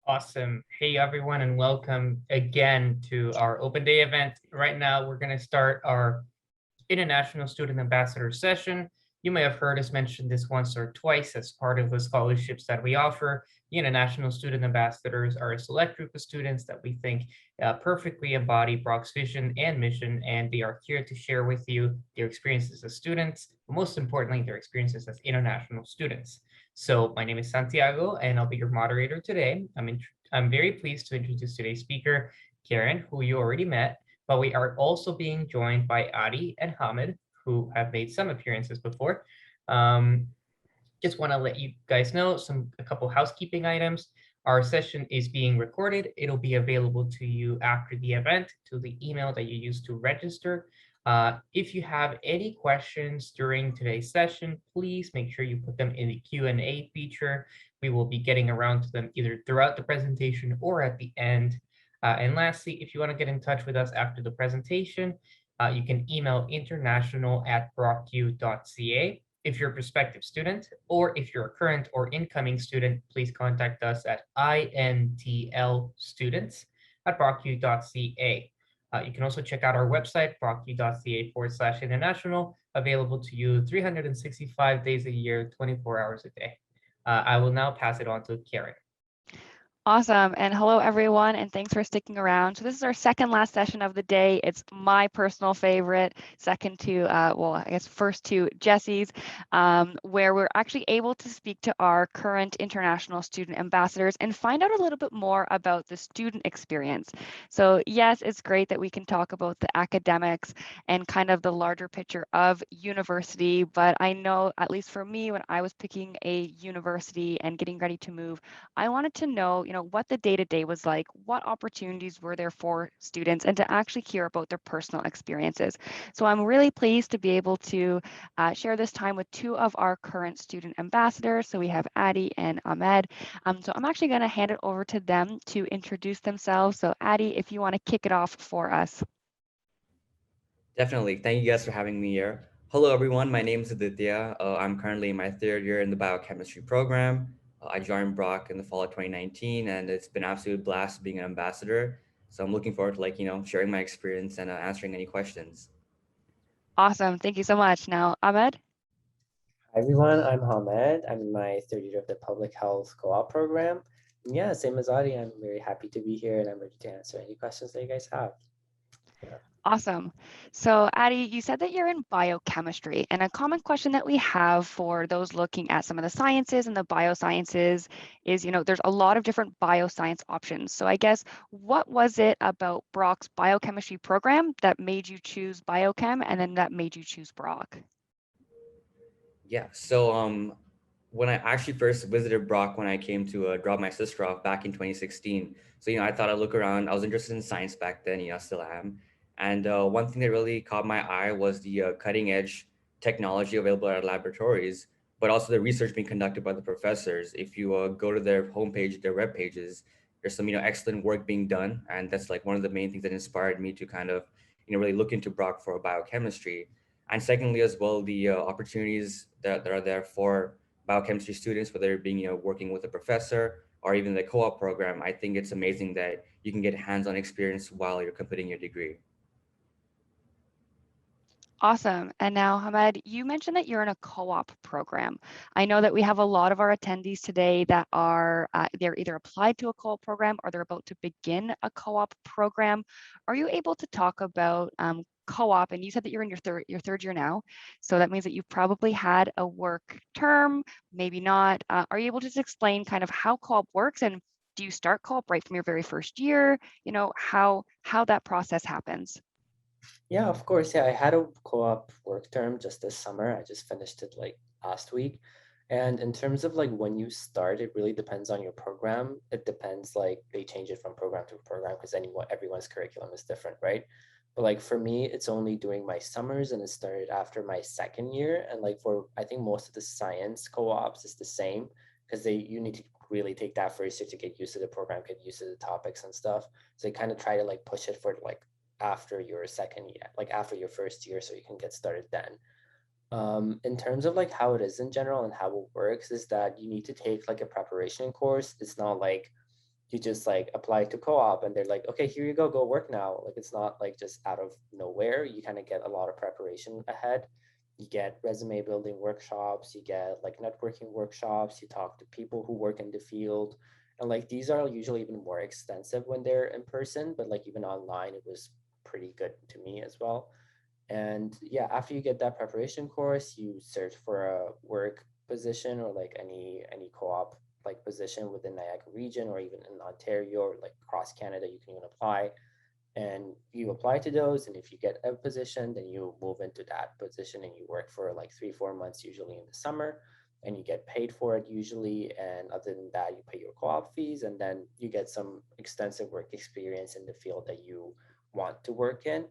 Awesome. Hey, everyone, and welcome again to our open day event. Right now, we're going to start our International Student Ambassador session. You may have heard us mention this once or twice as part of the scholarships that we offer. The International Student Ambassadors are a select group of students that we think perfectly embody Brock's vision and mission, and they are here to share with you their experiences as students, but most importantly, their experiences as international students. So my name is Santiago, and I'll be your moderator today. I'm very pleased to introduce today's speaker, Karen, who you already met, but we are also being joined by Adi and Hamid, who have made some appearances before. Um, just want to let you guys know a couple housekeeping items. Our session is being recorded. It'll be available to you after the event to the email that you used to register. If you have any questions during today's session, please make sure you put them in the Q&A feature. We will be getting around to them either throughout the presentation or at the end. And lastly, if you want to get in touch with us after the presentation, you can email international@brocu.ca if you're a prospective student, or if you're a current or incoming student, please contact us at intlstudents@brocu.ca. You can also check out our website, brocu.ca/international, available to you 365 days a year, 24 hours a day. I will now pass it on to Karen. Awesome. And hello, everyone, and thanks for sticking around. So this is our second last session of the day. It's my personal favorite, second to, I guess first to Jesse's, where we're actually able to speak to our current international student ambassadors and find out a little bit more about the student experience. So yes, it's great that we can talk about the academics and kind of the larger picture of university, but I know, at least for me, when I was picking a university and getting ready to move, I wanted to know, what the day-to-day was like, what opportunities were there for students, and to actually hear about their personal experiences. So I'm really pleased to be able to share this time with two of our current student ambassadors. So we have Adi and Ahmed. So I'm actually going to hand it over to them to introduce themselves. So Adi, if you want to kick it off for us. Definitely. Thank you guys for having me here. Hello, everyone. My name is Aditya. I'm currently in my third year in the biochemistry program. I joined Brock in the fall of 2019, and it's been an absolute blast being an ambassador. So I'm looking forward to sharing my experience and answering any questions. Awesome. Thank you so much. Now, Ahmed. Hi everyone, I'm Hamed. I'm in my third year of the public health co-op program. And yeah, same as Adi, I'm very happy to be here and I'm ready to answer any questions that you guys have. Yeah. Awesome. So, Adi, you said that you're in biochemistry, and a common question that we have for those looking at some of the sciences and the biosciences is, there's a lot of different bioscience options. So, I guess, what was it about Brock's biochemistry program that made you choose biochem and then that made you choose Brock? Yeah. So when I actually first visited Brock when I came to drop my sister off back in 2016. So I thought I'd look around. I was interested in science back then. Still am. And one thing that really caught my eye was the cutting edge technology available at our laboratories, but also the research being conducted by the professors. If you go to their homepage, their web pages, there's some excellent work being done, and that's like one of the main things that inspired me to kind of really look into Brock for biochemistry. And secondly, as well, the opportunities that are there for biochemistry students, whether it being working with a professor or even the co-op program. I think it's amazing that you can get hands-on experience while you're completing your degree. Awesome. And now, Hamed, you mentioned that you're in a co-op program. I know that we have a lot of our attendees today that are, they're either applied to a co-op program or they're about to begin a co-op program. Are you able to talk about co-op? And you said that you're in your third year now. So that means that you've probably had a work term, maybe not. Are you able to just explain kind of how co-op works, and do you start co-op right from your very first year? How that process happens? Yeah, of course. Yeah, I had a co-op work term just this summer. I just finished it like last week. And in terms of like when you start, it really depends on your program. It depends, like they change it from program to program because everyone's curriculum is different, right? But like for me, it's only doing my summers and it started after my second year. And like for I think most of the science co-ops is the same because you need to really take that first year to get used to the program, get used to the topics and stuff. So they kind of try to like push it for like after your second year, like after your first year, so you can get started then. In terms of like how it is in general and how it works is that you need to take like a preparation course. It's not like you just like apply to co-op and they're like, okay, here you go work now. Like it's not like just out of nowhere. You kind of get a lot of preparation ahead. You get resume building workshops, you get like networking workshops, you talk to people who work in the field. And like these are usually even more extensive when they're in person, but like even online, it was pretty good to me as well. And yeah, after you get that preparation course, you search for a work position or like any co-op like position within Niagara region or even in Ontario or like across Canada, you can even apply and you apply to those. And if you get a position, then you move into that position and you work for like 3 4 months, usually in the summer, and you get paid for it usually. And other than that, you pay your co-op fees and then you get some extensive work experience in the field that you want to work in.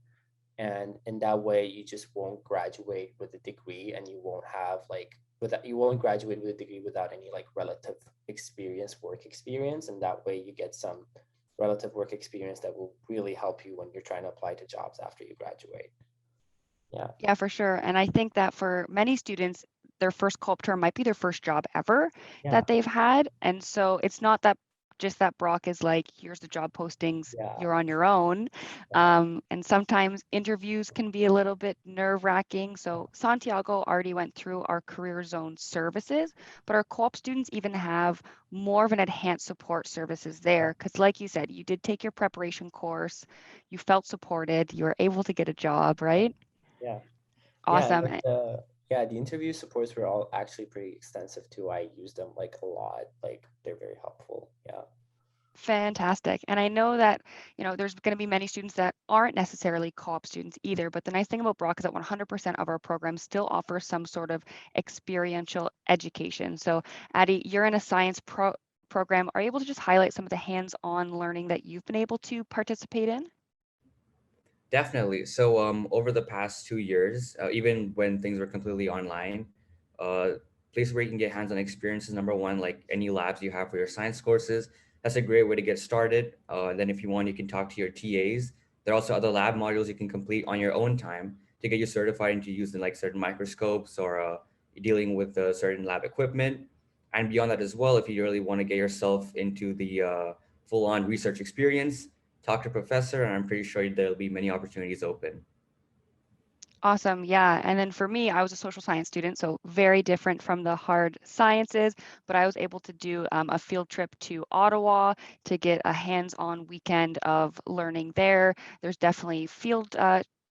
And in that way you just won't graduate with a degree and you won't have like without you won't graduate with a degree without any like relative experience, work experience. And that way you get some relative work experience that will really help you when you're trying to apply to jobs after you graduate. Yeah. Yeah, for sure. And I think that for many students, their first co-op term might be their first job ever Yeah. that they've had. And so it's not that just that Brock is like, here's the job postings, Yeah. you're on your own. And sometimes interviews can be a little bit nerve-wracking. So Santiago already went through our career zone services, but our co-op students even have more of an enhanced support services there. Because like you said, you did take your preparation course, you felt supported, you were able to get a job, right? Yeah. Awesome. Yeah, the interview supports were all actually pretty extensive too. I use them like a lot. Like they're very helpful. Yeah. Fantastic. And I know that, there's going to be many students that aren't necessarily co-op students either, but the nice thing about Brock is that 100% of our programs still offer some sort of experiential education. So Addie, you're in a science program. Are you able to just highlight some of the hands-on learning that you've been able to participate in? Definitely. So over the past 2 years, even when things were completely online, place where you can get hands-on experiences. Number one, like any labs you have for your science courses, that's a great way to get started. And then if you want, you can talk to your TAs. There are also other lab modules you can complete on your own time to get you certified into using like certain microscopes or dealing with certain lab equipment. And beyond that as well, if you really want to get yourself into the full-on research experience, talk to a professor, and I'm pretty sure there'll be many opportunities open. Awesome. Yeah. And then for me, I was a social science student, so very different from the hard sciences, but I was able to do a field trip to Ottawa to get a hands-on weekend of learning there. There's definitely field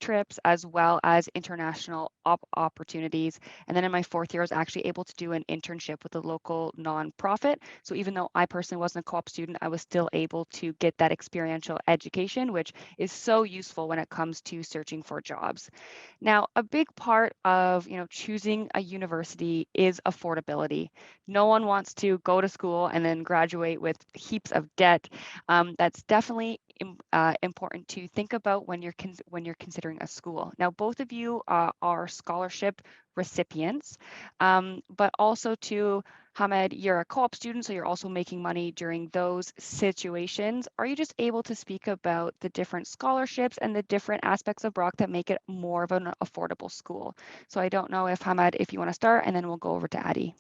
trips as well as international opportunities. And then in my fourth year, I was actually able to do an internship with a local nonprofit. So even though I personally wasn't a co-op student, I was still able to get that experiential education, which is so useful when it comes to searching for jobs. Now, a big part of, choosing a university is affordability. No one wants to go to school and then graduate with heaps of debt. That's definitely important to think about when you're considering a school. Now, both of you are scholarship recipients, but also to Hamed, you're a co-op student, so you're also making money during those situations. Are you just able to speak about the different scholarships and the different aspects of Brock that make it more of an affordable school? So I don't know if Hamed, if you want to start, and then we'll go over to Addie.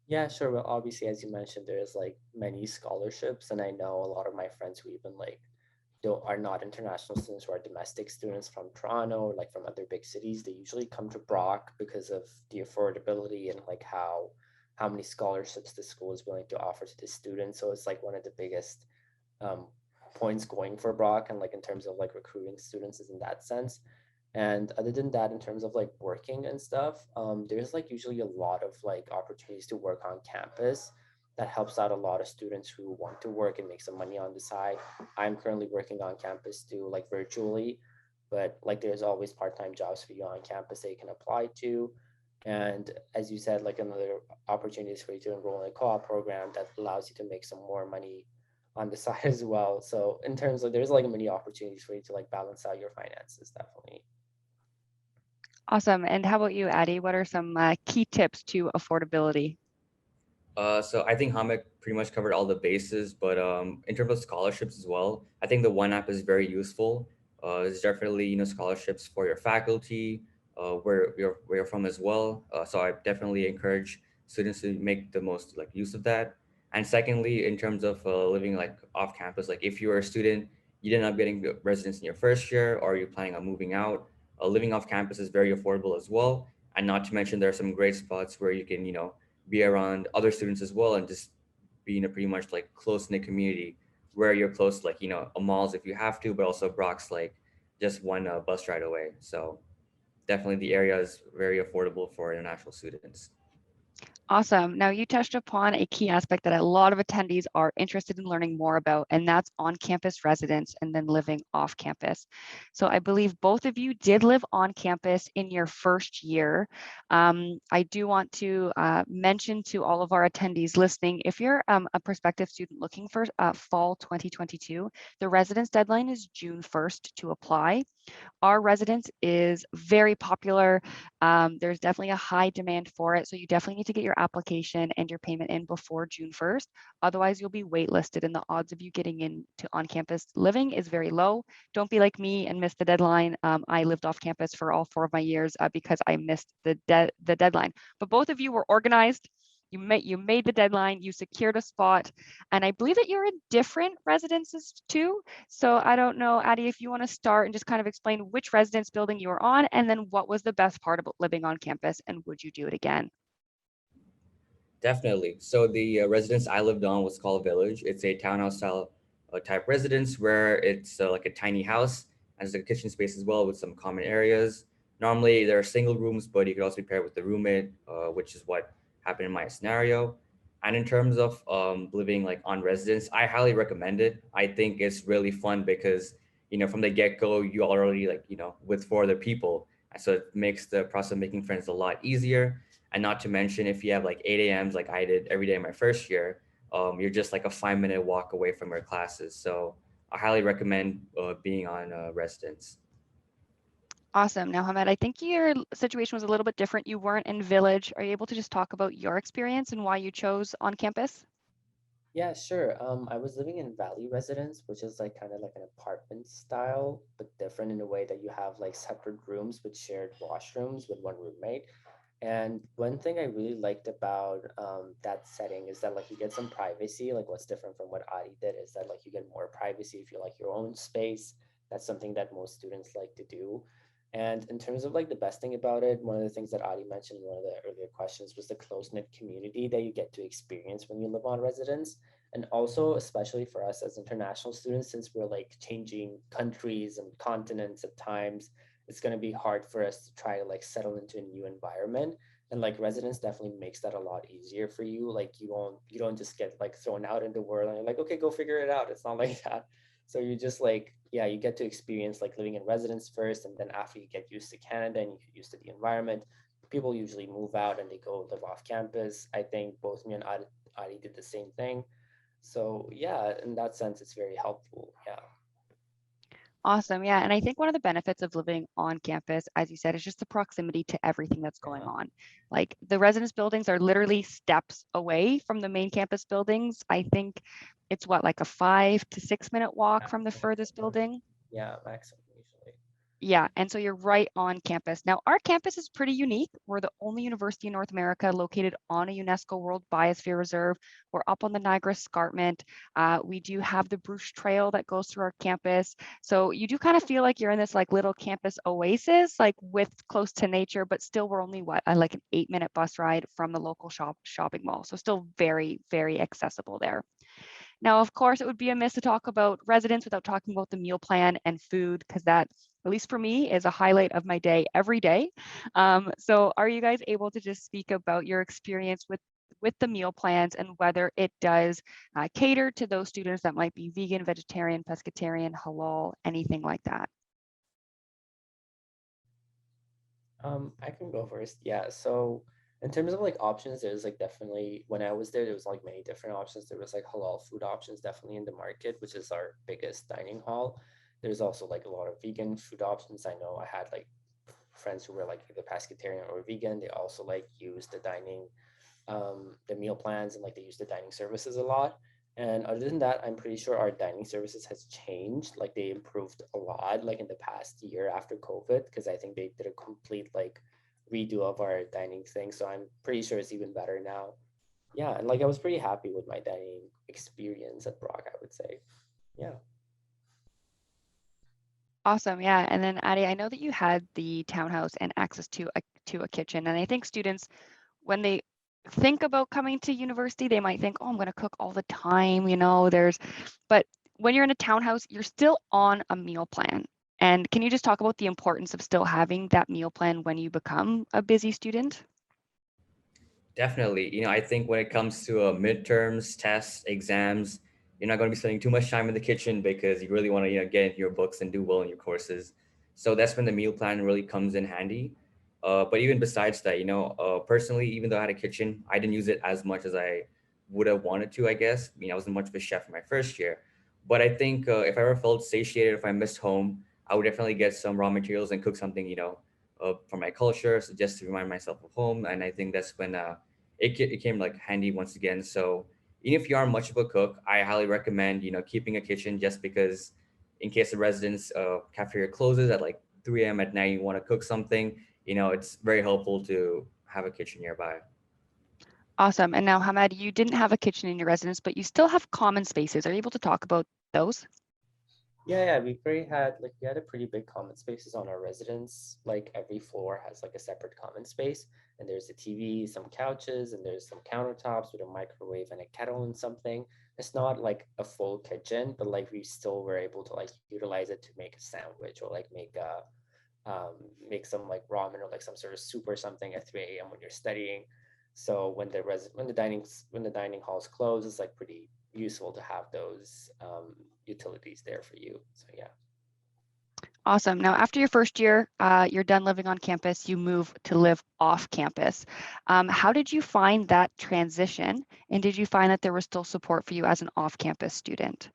Yeah, sure. Well, obviously, as you mentioned, there's like many scholarships, and I know a lot of my friends who even like don't are not international students who are domestic students from Toronto or like from other big cities. They usually come to Brock because of the affordability and like how many scholarships the school is willing to offer to the students. So it's like one of the biggest um, points going for Brock and like in terms of like recruiting students is in that sense. And other than that, in terms of like working and stuff, there's like usually a lot of like opportunities to work on campus that helps out a lot of students who want to work and make some money on the side. I'm currently working on campus too, like virtually, but like there's always part-time jobs for you on campus that you can apply to. And as you said, like another opportunities for you to enroll in a co-op program that allows you to make some more money on the side as well. So in terms of there's like many opportunities for you to like balance out your finances, definitely. Awesome. And how about you, Addie? What are some key tips to affordability? So I think Hamid pretty much covered all the bases, but in terms of scholarships as well, I think the One App is very useful. There's definitely scholarships for your faculty, where you're from as well. So I definitely encourage students to make the most like use of that. And secondly, in terms of living like off campus, like if you're a student, you did not getting the residence in your first year, or you're planning on moving out, living off campus is very affordable as well. And not to mention, there are some great spots where you can, be around other students as well, and just be in a pretty much like close knit community where you're close, like, a malls if you have to, but also Brock's like just one bus ride away. So definitely the area is very affordable for international students. Awesome. Now you touched upon a key aspect that a lot of attendees are interested in learning more about, and that's on-campus residence and then living off campus. So I believe both of you did live on campus in your first year. I do want to mention to all of our attendees listening, if you're a prospective student looking for fall 2022, the residence deadline is June 1st to apply. Our residence is very popular. There's definitely a high demand for it. So you definitely need to get your application and your payment in before June 1st. Otherwise, you'll be waitlisted and the odds of you getting into on-campus living is very low. Don't be like me and miss the deadline. I lived off campus for all 4 of my years because I missed the deadline. But both of you were organized. You made the deadline, you secured a spot, and I believe that you're in different residences too. So I don't know, Addie, if you want to start and just kind of explain which residence building you were on, and then what was the best part about living on campus, and would you do it again? Definitely. So the residence I lived on was called Village. It's a townhouse style type residence where it's like a tiny house, and there's a kitchen space as well with some common areas. Normally there are single rooms, but you could also be paired with the roommate, which is what happened in my scenario. And in terms of living like on residence, I highly recommend it. I think it's really fun because from the get go you already like with 4 other people, and so it makes the process of making friends a lot easier. And not to mention, if you have like 8 a.m.s like I did every day in my first year, you're just like a 5-minute walk away from your classes. So I highly recommend being on residence. Awesome. Now, Hamed, I think your situation was a little bit different. You weren't in Village. Are you able to just talk about your experience and why you chose on campus? Yeah, sure. I was living in Valley Residence, which is like kind of like an apartment style, but different in a way that you have like separate rooms with shared washrooms with one roommate. And one thing I really liked about that setting is that like you get some privacy. Like what's different from what Adi did is that like you get more privacy if you like your own space. That's something that most students like to do. And in terms of like the best thing about it, one of the things that Adi mentioned in one of the earlier questions was the close-knit community that you get to experience when you live on residence. And also, especially for us as international students, since we're like changing countries and continents at times, it's going to be hard for us to try to like settle into a new environment. And like residence definitely makes that a lot easier for you. Like you don't just get like thrown out in the world and you're like, okay, go figure it out. It's not like that. So you just like, yeah, you get to experience like living in residence first, and then after you get used to Canada and you get used to the environment, people usually move out and they go live off campus. I think both me and Adi did the same thing. So yeah, in that sense, it's very helpful. Yeah. Awesome. Yeah. And I think one of the benefits of living on campus, as you said, is just the proximity to everything that's going Yeah. on. Like the residence buildings are literally steps away from the main campus buildings. I think it's what, like a 5 to 6 minute walk from the furthest building. Yeah, maximum usually. Yeah, and so you're right on campus. Now, our campus is pretty unique. We're the only university in North America located on a UNESCO World Biosphere Reserve. We're up on the Niagara Escarpment. We do have the Bruce Trail that goes through our campus. So you do kind of feel like you're in this like little campus oasis, like with close to nature, but still we're only like an 8-minute bus ride from the local shopping mall. So still very, very accessible there. Now, of course, it would be amiss to talk about residence without talking about the meal plan and food, because that, at least for me, is a highlight of my day every day. So are you guys able to just speak about your experience with the meal plans and whether it does cater to those students that might be vegan, vegetarian, pescatarian, halal, anything like that? I can go first. Yeah. So in terms of like options, there's like definitely when I was there was like many different options. There was like halal food options definitely in the market, which is our biggest dining hall. There's also like a lot of vegan food options. I know I had like friends who were like either pescatarian or vegan. They also like use the meal plans, and like they use the dining services a lot. And other than that, I'm pretty sure our dining services has changed. Like they improved a lot, like in the past year after COVID, because I think they did a complete like redo of our dining thing. So I'm pretty sure it's even better now. yeah, and like I was pretty happy with my dining experience at Brock, I would say. Yeah. Awesome. Yeah. And then Addie, I know that you had the townhouse and access to a kitchen. And I think students, when they think about coming to university, they might think, oh, I'm going to cook all the time, but when you're in a townhouse, you're still on a meal plan. And can you just talk about the importance of still having that meal plan when you become a busy student? Definitely. I think when it comes to midterms, tests, exams, you're not going to be spending too much time in the kitchen because you really want to, get into your books and do well in your courses. So that's when the meal plan really comes in handy. But even besides that, personally, even though I had a kitchen, I didn't use it as much as I would have wanted to, I guess. I wasn't much of a chef in my first year. But I think if I ever felt satiated, if I missed home, I would definitely get some raw materials and cook something, for my culture, so just to remind myself of home. And I think that's when it came like handy once again. So even if you aren't much of a cook, I highly recommend keeping a kitchen, just because in case the residence cafeteria closes at like 3 a.m. at night, you want to cook something. It's very helpful to have a kitchen nearby. Awesome. And now, Hamad, you didn't have a kitchen in your residence, but you still have common spaces. Are you able to talk about those? Yeah, we had a pretty big common spaces on our residence. Like every floor has like a separate common space, and there's a TV, some couches, and there's some countertops with a microwave and a kettle and something. It's not like a full kitchen, but like we still were able to like utilize it to make a sandwich or like make some like ramen or like some sort of soup or something at 3 a.m. when you're studying. So when the dining halls close, it's like pretty useful to have those utilities there for you. So yeah. Awesome. Now, after your first year, you're done living on campus, you move to live off campus. How did you find that transition? And did you find that there was still support for you as an off-campus student?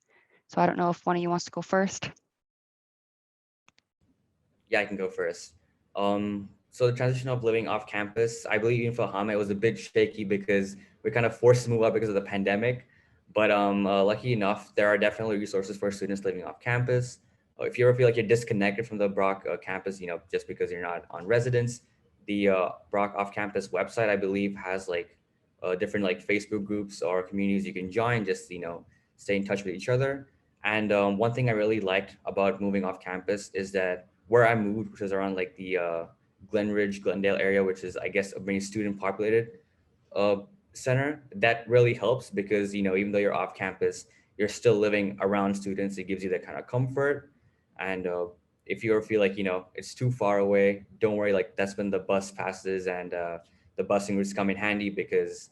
So I don't know if one of you wants to go first. Yeah, I can go first. So the transition of living off campus, I believe even for Hama, it was a bit shaky because we're kind of forced to move out because of the pandemic. But lucky enough, there are definitely resources for students living off campus. If you ever feel like you're disconnected from the Brock campus, just because you're not on residence, the Brock off-campus website, I believe, has like different like Facebook groups or communities you can join, just stay in touch with each other. And one thing I really liked about moving off campus is that where I moved, which was around like the Glenridge, Glendale area, which is, I guess, a very student populated uh, center, that really helps because, even though you're off campus, you're still living around students. It gives you that kind of comfort. And if you ever feel like, it's too far away, don't worry. Like that's when the bus passes and the busing routes come in handy because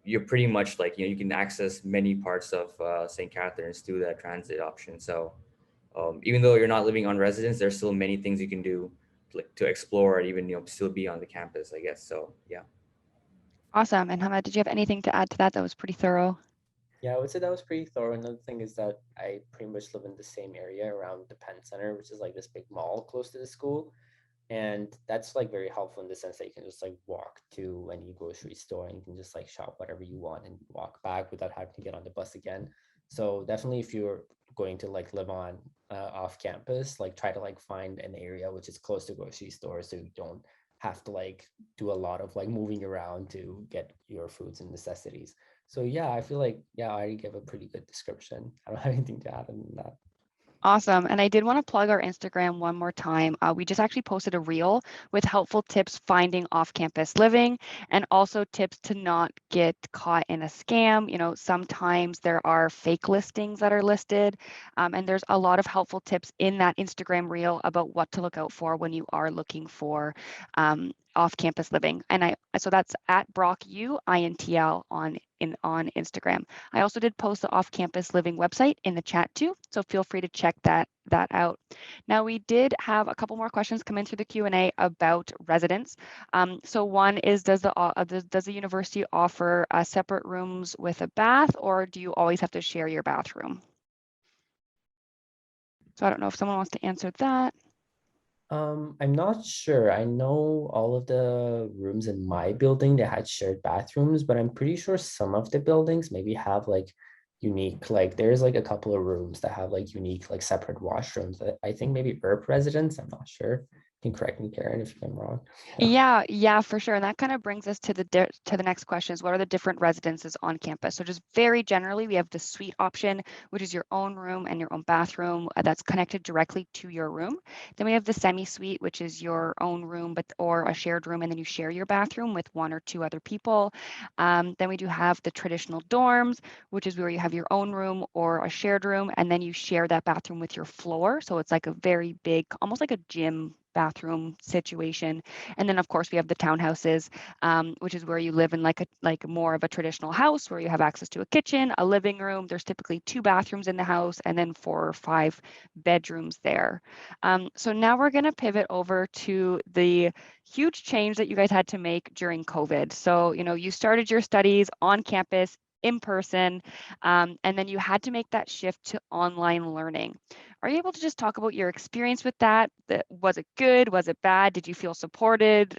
you're pretty much like, you can access many parts of St. Catharines through that transit option. So even though you're not living on residence, there's still many things you can do to explore and even still be on the campus, I guess. So yeah. Awesome. And Hamad, did you have anything to add to that? That was pretty thorough. Yeah, I would say that was pretty thorough. Another thing is that I pretty much live in the same area around the Penn Center, which is like this big mall close to the school. And that's like very helpful in the sense that you can just like walk to any grocery store and you can just like shop whatever you want and walk back without having to get on the bus again. So definitely if you're going to like live on off campus, like try to like find an area which is close to grocery stores so you don't have to like do a lot of like moving around to get your foods and necessities. So yeah, I feel like, yeah, I already gave a pretty good description. I don't have anything to add on that. Awesome. And I did want to plug our Instagram one more time. We just actually posted a reel with helpful tips finding off-campus living and also tips to not get caught in a scam. Sometimes there are fake listings that are listed, and there's a lot of helpful tips in that Instagram reel about what to look out for when you are looking for off-campus living. And so that's at BrockUINTL on Instagram. I also did post the off-campus living website in the chat too, so feel free to check that out. Now, we did have a couple more questions come in through the Q&A about residence. So one is, does the university offer separate rooms with a bath, or do you always have to share your bathroom? So I don't know if someone wants to answer that. I'm not sure. I know all of the rooms in my building that had shared bathrooms, but I'm pretty sure some of the buildings maybe have like unique, like there's like a couple of rooms that have like unique, like separate washrooms. I think maybe ERP residents, I'm not sure. You can correct me, Karen, if I'm wrong. Yeah, for sure. And that kind of brings us to the next question is what are the different residences on campus? So just very generally, we have the suite option, which is your own room and your own bathroom that's connected directly to your room. Then we have the semi-suite, which is your own room or a shared room, and then you share your bathroom with one or two other people. Then we do have the traditional dorms, which is where you have your own room or a shared room, and then you share that bathroom with your floor. So it's like a very big, almost like a gym bathroom situation. And then of course we have the townhouses, which is where you live in like more of a traditional house where you have access to a kitchen, a living room. There's typically 2 bathrooms in the house and then 4 or 5 bedrooms there. So now we're going to pivot over to the huge change that you guys had to make during COVID. So, you started your studies on campus in person, and then you had to make that shift to online learning. Are you able to just talk about your experience with that? Was it good? Was it bad? Did you feel supported?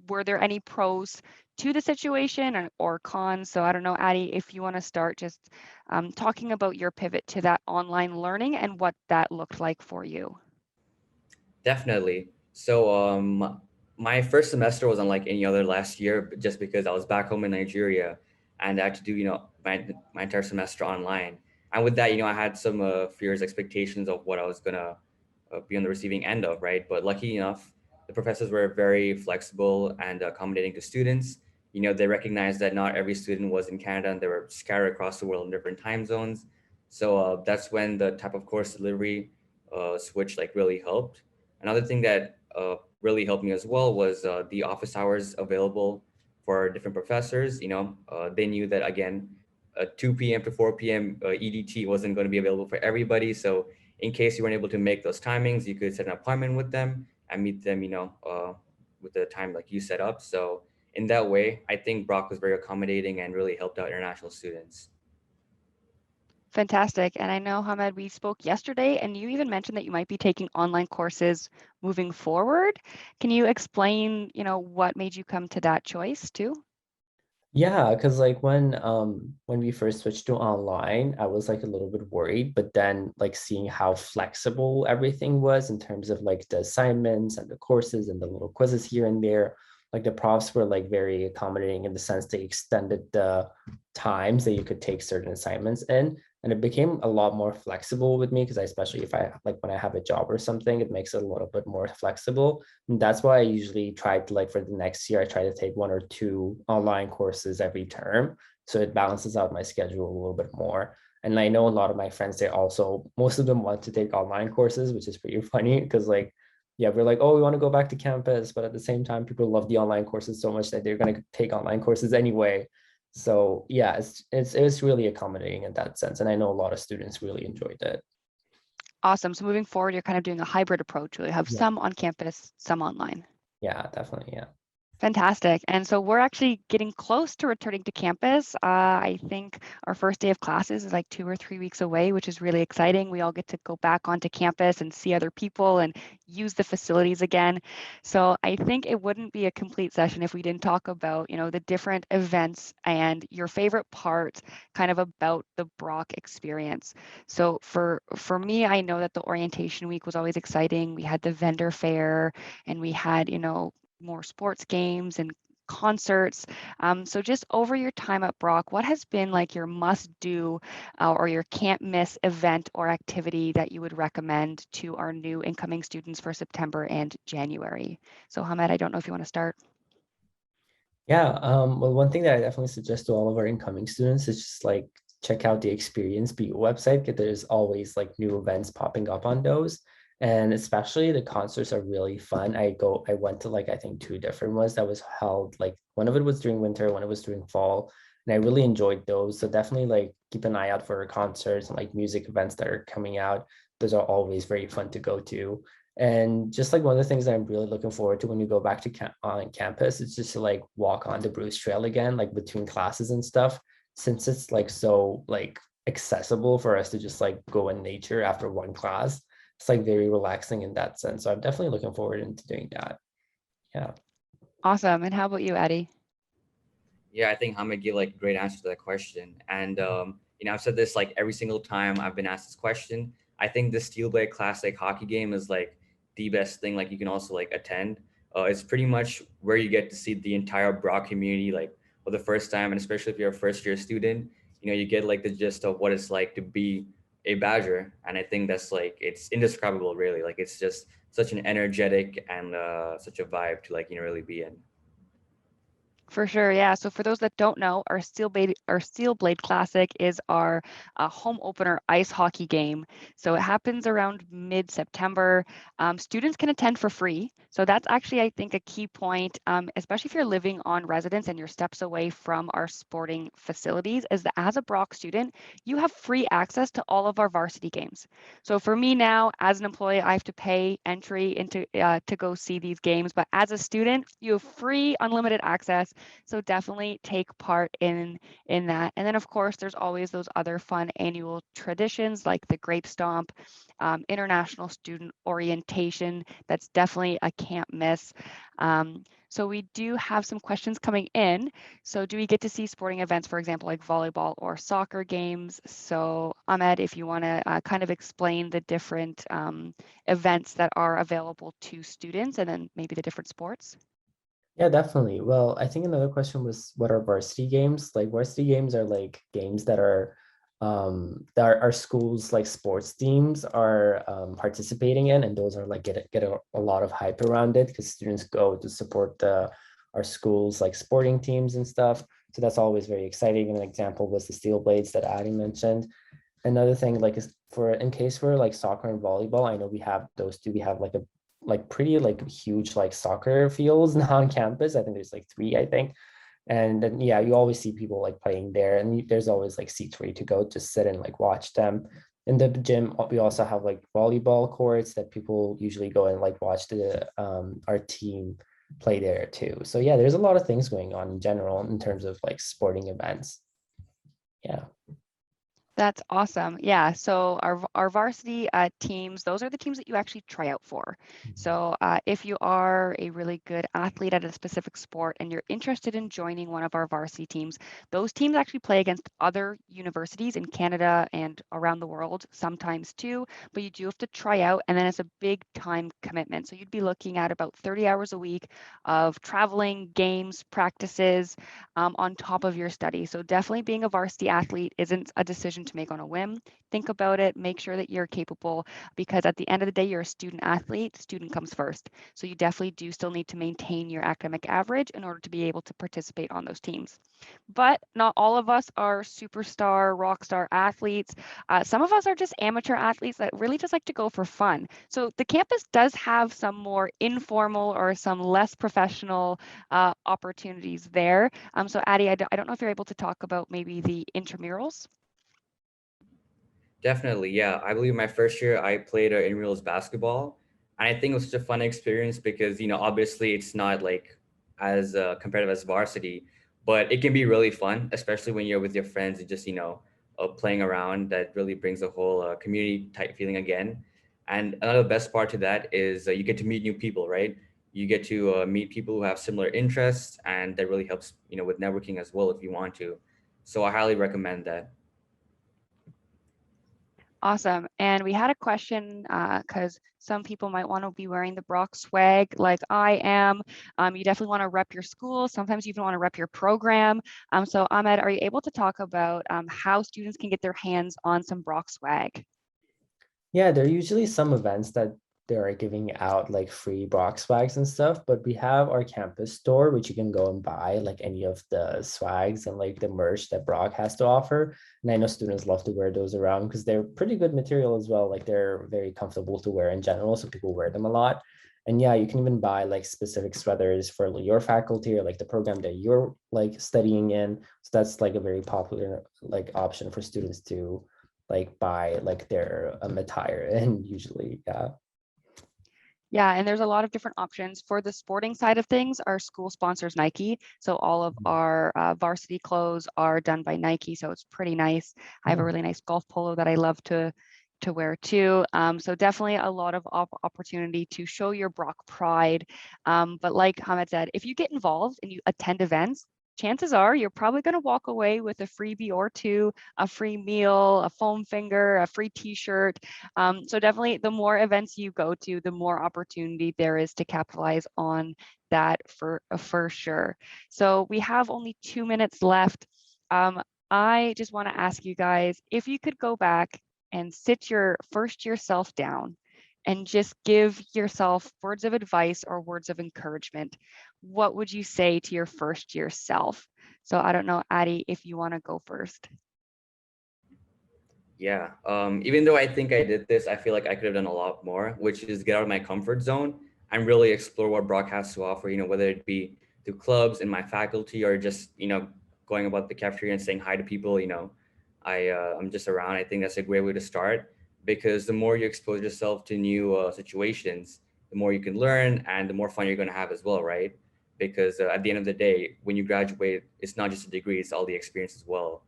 Were there any pros to the situation or cons? So I don't know, Addie, if you want to start just talking about your pivot to that online learning and what that looked like for you. Definitely. So my first semester was unlike any other last year, just because I was back home in Nigeria and I had to do, my entire semester online. And with that, I had some fears, expectations of what I was gonna be on the receiving end of, right? But lucky enough, the professors were very flexible and accommodating to students. They recognized that not every student was in Canada and they were scattered across the world in different time zones. So that's when the type of course delivery switch like really helped. Another thing that really helped me as well was the office hours available for different professors. They knew that again, 2 p.m. to 4 p.m. EDT wasn't going to be available for everybody. So in case you weren't able to make those timings, you could set an appointment with them and meet them, with the time like you set up. So in that way, I think Brock was very accommodating and really helped out international students. Fantastic. And I know, Hamed, we spoke yesterday and you even mentioned that you might be taking online courses moving forward. Can you explain, what made you come to that choice too? Yeah, because like when we first switched to online, I was like a little bit worried, but then like seeing how flexible everything was in terms of like the assignments and the courses and the little quizzes here and there, like the profs were like very accommodating in the sense they extended the times that you could take certain assignments in. And it became a lot more flexible with me because especially if I like when I have a job or something, it makes it a little bit more flexible. And that's why I usually try to like for the next year, I try to take 1 or 2 online courses every term. So it balances out my schedule a little bit more. And I know a lot of my friends, most of them want to take online courses, which is pretty funny because like, yeah, we're like, oh, we want to go back to campus. But at the same time, people love the online courses so much that they're going to take online courses anyway. So yeah, it's really accommodating in that sense. And I know a lot of students really enjoyed it. Awesome. So moving forward, you're kind of doing a hybrid approach where you have some on campus, some online. Yeah, definitely. Yeah. Fantastic. And so we're actually getting close to returning to campus. I think our first day of classes is like 2 or 3 weeks away, which is really exciting. We all get to go back onto campus and see other people and use the facilities again. So I think it wouldn't be a complete session if we didn't talk about, the different events and your favorite part kind of about the Brock experience. So for me, I know that the orientation week was always exciting. We had the vendor fair and we had, more sports games and concerts. So just over your time at Brock, what has been like your must do or your can't miss event or activity that you would recommend to our new incoming students for September and January? So Hamed, I don't know if you want to start. Yeah, well, one thing that I definitely suggest to all of our incoming students is just like check out the Experience BU website because there's always like new events popping up on those. And especially the concerts are really fun. I went to like I think 2 different ones that was held, like one of it was during winter, one of it was during fall, and I really enjoyed those. So definitely like keep an eye out for concerts and like music events that are coming out. Those are always very fun to go to. And just like one of the things that I'm really looking forward to when we go back to on campus, it's just to like walk on the Bruce Trail again, like between classes and stuff, since it's like so like accessible for us to just like go in nature after one class. It's like very relaxing in that sense. So I'm definitely looking forward into doing that. Yeah. Awesome. And how about you, Eddie? Yeah, I think Hamid gave like a great answer to that question. And I've said this like every single time I've been asked this question. I think the Steelblade Classic hockey game is like the best thing like you can also like attend. It's pretty much where you get to see the entire Brock community like for the first time, and especially if you're a first year student, you get like the gist of what it's like to be a Badger, and I think that's like it's indescribable, really. Like it's just such an energetic and such a vibe to like really be in. For sure, yeah. So for those that don't know, our Steel Blade Classic is our home opener ice hockey game. So it happens around mid-September. Students can attend for free. So that's actually, I think, a key point, especially if you're living on residence and you're steps away from our sporting facilities, is that as a Brock student, you have free access to all of our varsity games. So for me now, as an employee, I have to pay entry into to go see these games. But as a student, you have free, unlimited access. So definitely take part in that. And then of course, there's always those other fun annual traditions like the Grape Stomp, International Student Orientation. That's definitely a can't miss. So we do have some questions coming in. So do we get to see sporting events, for example, like volleyball or soccer games? So Ahmed, if you want to kind of explain the different events that are available to students and then maybe the different sports. Yeah, definitely. Well, I think another question was what are varsity games? Like varsity games are like games that are our schools like sports teams are participating in, and those are like get a lot of hype around it because students go to support our schools like sporting teams and stuff. So that's always very exciting. And an example was the Steel Blades that Adi mentioned. Another thing like is in case for like soccer and volleyball, I know we have those two. We have like a pretty like huge like soccer fields now on campus. I think there's like 3, I think. And then yeah, you always see people like playing there, and there's always like seats ready to go, just sit and like watch them. In the gym, we also have like volleyball courts that people usually go and like watch our team play there too. So yeah, there's a lot of things going on in general in terms of like sporting events. Yeah. That's awesome. Yeah. So our varsity teams, those are the teams that you actually try out for. So if you are a really good athlete at a specific sport and you're interested in joining one of our varsity teams, those teams actually play against other universities in Canada and around the world sometimes too, but you do have to try out, and then it's a big time commitment. So you'd be looking at about 30 hours a week of traveling, games, practices on top of your study. So definitely being a varsity athlete isn't a decision to make on a whim. Think about it, make sure that you're capable, because at the end of the day, you're a student athlete, student comes first. So you definitely do still need to maintain your academic average in order to be able to participate on those teams. But not all of us are superstar, rock star athletes. Some of us are just amateur athletes that really just like to go for fun. So the campus does have some more informal or some less professional opportunities there. So Addy, I don't know if you're able to talk about maybe the intramurals. Definitely, yeah. I believe my first year I played Intramurals basketball, and I think it was such a fun experience because obviously it's not like as competitive as varsity, but it can be really fun, especially when you're with your friends and just playing around. That really brings a whole community type feeling again. And another best part to that is you get to meet new people, right? You get to meet people who have similar interests, and that really helps with networking as well if you want to. So I highly recommend that. Awesome. And we had a question because some people might want to be wearing the Brock swag like I am. You definitely want to rep your school. Sometimes you even want to rep your program. So Ahmed, are you able to talk about how students can get their hands on some Brock swag? Yeah, there are usually some events that they are giving out like free box swags and stuff, but we have our campus store, which you can go and buy like any of the swags and like the merch that Brock has to offer. And I know students love to wear those around because they're pretty good material as well. Like they're very comfortable to wear in general, so people wear them a lot. And yeah, you can even buy like specific sweaters for your faculty or like the program that you're like studying in. So that's like a very popular like option for students to like buy like their attire. And usually yeah. Yeah, and there's a lot of different options. For the sporting side of things, our school sponsors Nike. So all of our varsity clothes are done by Nike. So it's pretty nice. I have a really nice golf polo that I love to wear too. So definitely a lot of opportunity to show your Brock pride. But like Hamid said, if you get involved and you attend events, chances are you're probably going to walk away with a freebie or two, a free meal, a foam finger, a free t-shirt. So definitely the more events you go to, the more opportunity there is to capitalize on that for sure. So we have only 2 minutes left. I just want to ask you guys, if you could go back and sit your first year self down and just give yourself words of advice or words of encouragement, what would you say to your first year self? So I don't know, Adi, if you want to go first. Yeah. Even though I think I did this, I feel like I could have done a lot more, which is get out of my comfort zone and really explore what Brock has to offer, whether it be through clubs in my faculty or just, going about the cafeteria and saying hi to people, I'm just around. I think that's a great way to start, because the more you expose yourself to new situations, the more you can learn and the more fun you're going to have as well, right? Because at the end of the day, when you graduate, it's not just a degree, it's all the experience as well.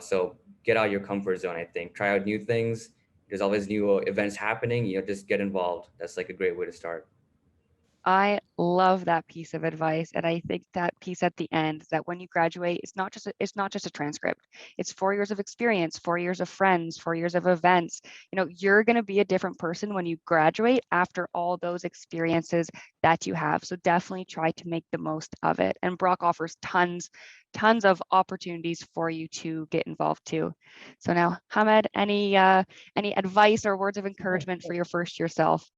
So get out of your comfort zone, I think. Try out new things. There's always new events happening, just get involved. That's like a great way to start. I love that piece of advice, and I think that piece at the end, that when you graduate, it's not just a transcript. It's 4 years of experience, 4 years of friends, 4 years of events. You're going to be a different person when you graduate after all those experiences that you have. So definitely try to make the most of it. And Brock offers tons of opportunities for you to get involved too. So now, Hamed, any advice or words of encouragement for your first year self?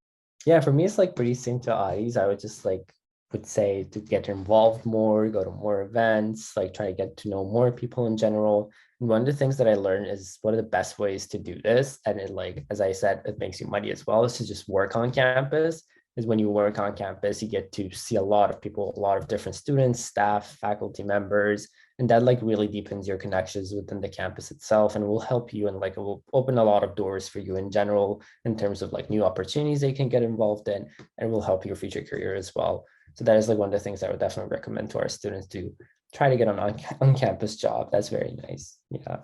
Yeah, for me, it's like pretty similar to Adi's. I would just would say to get involved more, go to more events, try to get to know more people in general. And one of the things that I learned is one of the best ways to do this, and it as I said, it makes you money as well, is to just work on campus. Is when you work on campus, you get to see a lot of people, a lot of different students, staff, faculty members, and that really deepens your connections within the campus itself, and will help you, and it will open a lot of doors for you in general in terms of new opportunities they can get involved in, and will help your future career as well. So that is one of the things I would definitely recommend to our students, to try to get an on-campus job. That's very nice. Yeah.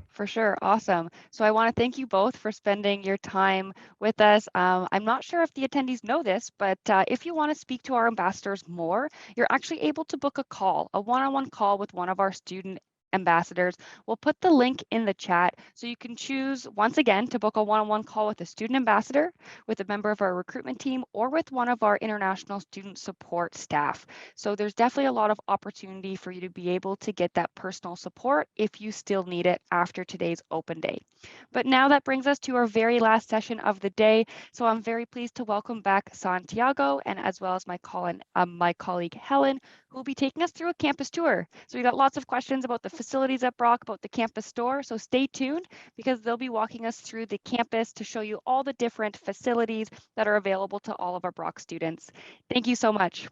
For sure. Awesome. So I want to thank you both for spending your time with us. I'm not sure if the attendees know this, but if you want to speak to our ambassadors more, you're actually able to book a one-on-one call with one of our student ambassadors. We'll put the link in the chat, so you can choose once again to book a one-on-one call with a student ambassador, with a member of our recruitment team, or with one of our international student support staff. So there's definitely a lot of opportunity for you to be able to get that personal support if you still need it after today's open day. But now that brings us to our very last session of the day. So I'm very pleased to welcome back Santiago, and as well as my colleague Helen, who will be taking us through a campus tour. So we got lots of questions about the facilities at Brock, about the campus store. So stay tuned, because they'll be walking us through the campus to show you all the different facilities that are available to all of our Brock students. Thank you so much.